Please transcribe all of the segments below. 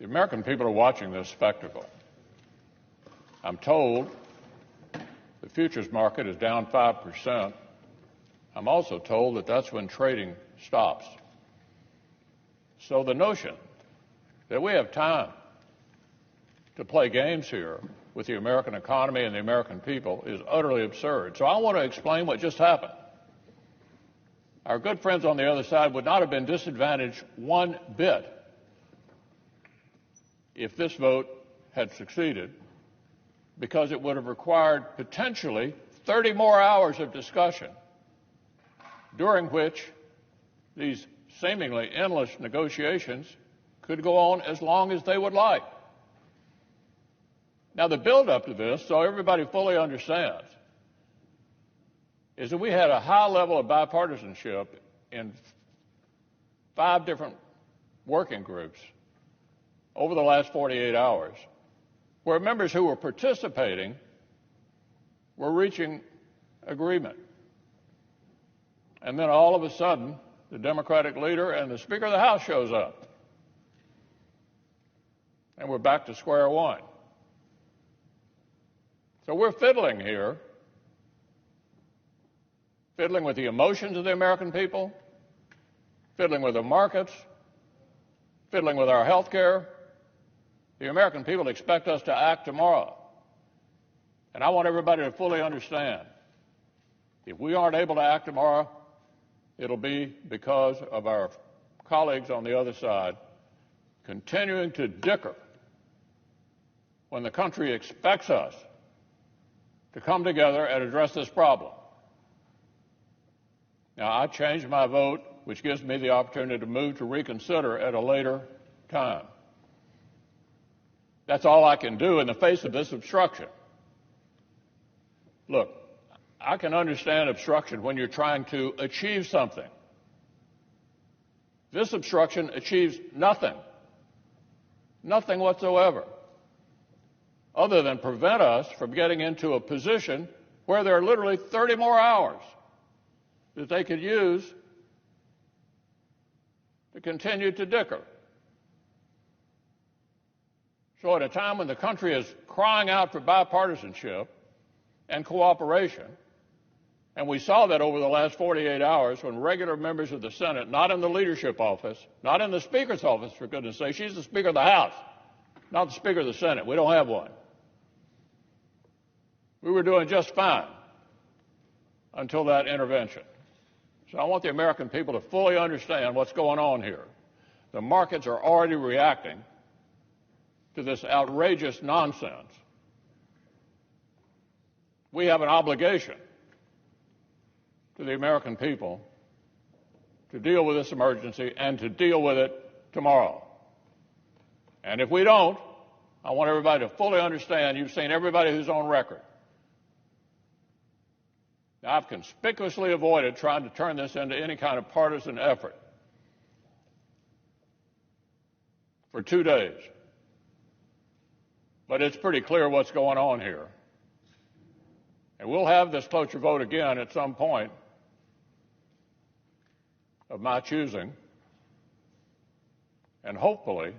The American people are watching this spectacle. I'm told the futures market is down 5%. I'm also told that that's when trading stops. So the notion that we have time to play games here with the American economy and the American people is utterly absurd. So I want to explain what just happened. Our good friends on the other side would not have been disadvantaged one bit if this vote had succeeded, because it would have required potentially 30 more hours of discussion, during which these seemingly endless negotiations could go on as long as they would like. Now, the build-up to this, so everybody fully understands, is that we had a high level of bipartisanship in 5 different working groups over the last 48 hours, where members who were participating were reaching agreement. And then all of a sudden, the Democratic leader and the Speaker of the House shows up. And we're back to square one. So we're fiddling here, fiddling with the emotions of the American people, fiddling with the markets, fiddling with our health care. The American people expect us to act tomorrow. And I want everybody to fully understand, if we aren't able to act tomorrow, it'll be because of our colleagues on the other side continuing to dicker when the country expects us to come together and address this problem. Now, I changed my vote, which gives me the opportunity to move to reconsider at a later time. That's all I can do in the face of this obstruction. Look, I can understand obstruction when you're trying to achieve something. This obstruction achieves nothing, nothing whatsoever, other than prevent us from getting into a position where there are literally 30 more hours that they could use to continue to dicker. So at a time when the country is crying out for bipartisanship and cooperation, and we saw that over the last 48 hours when regular members of the Senate, not in the leadership office, not in the Speaker's office, for goodness sake, she's the Speaker of the House, not the Speaker of the Senate. We don't have one. We were doing just fine until that intervention. So I want the American people to fully understand what's going on here. The markets are already reacting to this outrageous nonsense. We have an obligation to the American people to deal with this emergency and to deal with it tomorrow. And if we don't, I want everybody to fully understand, you've seen everybody who's on record. Now, I've conspicuously avoided trying to turn this into any kind of partisan effort for 2 days. But it's pretty clear what's going on here. And we'll have this cloture vote again at some point of my choosing. And hopefully,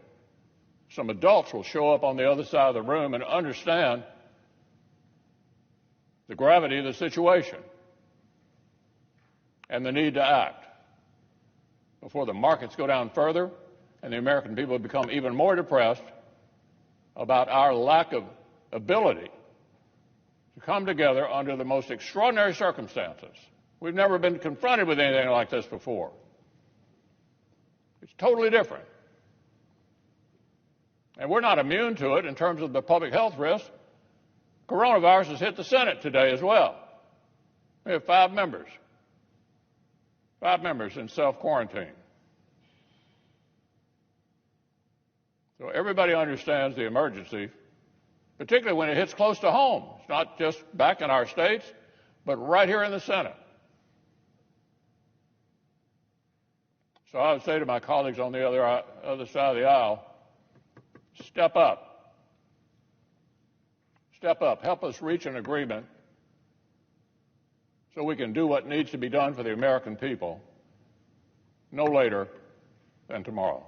some adults will show up on the other side of the room and understand the gravity of the situation and the need to act before the markets go down further and the American people become even more depressed about our lack of ability to come together under the most extraordinary circumstances. We've never been confronted with anything like this before. It's totally different. And we're not immune to it in terms of the public health risk. Coronavirus has hit the Senate today as well. We have 5 members in self-quarantine. So everybody understands the emergency, particularly when it hits close to home. It's not just back in our states, but right here in the Senate. So I would say to my colleagues on the other side of the aisle, step up. Step up. Help us reach an agreement so we can do what needs to be done for the American people no later than tomorrow.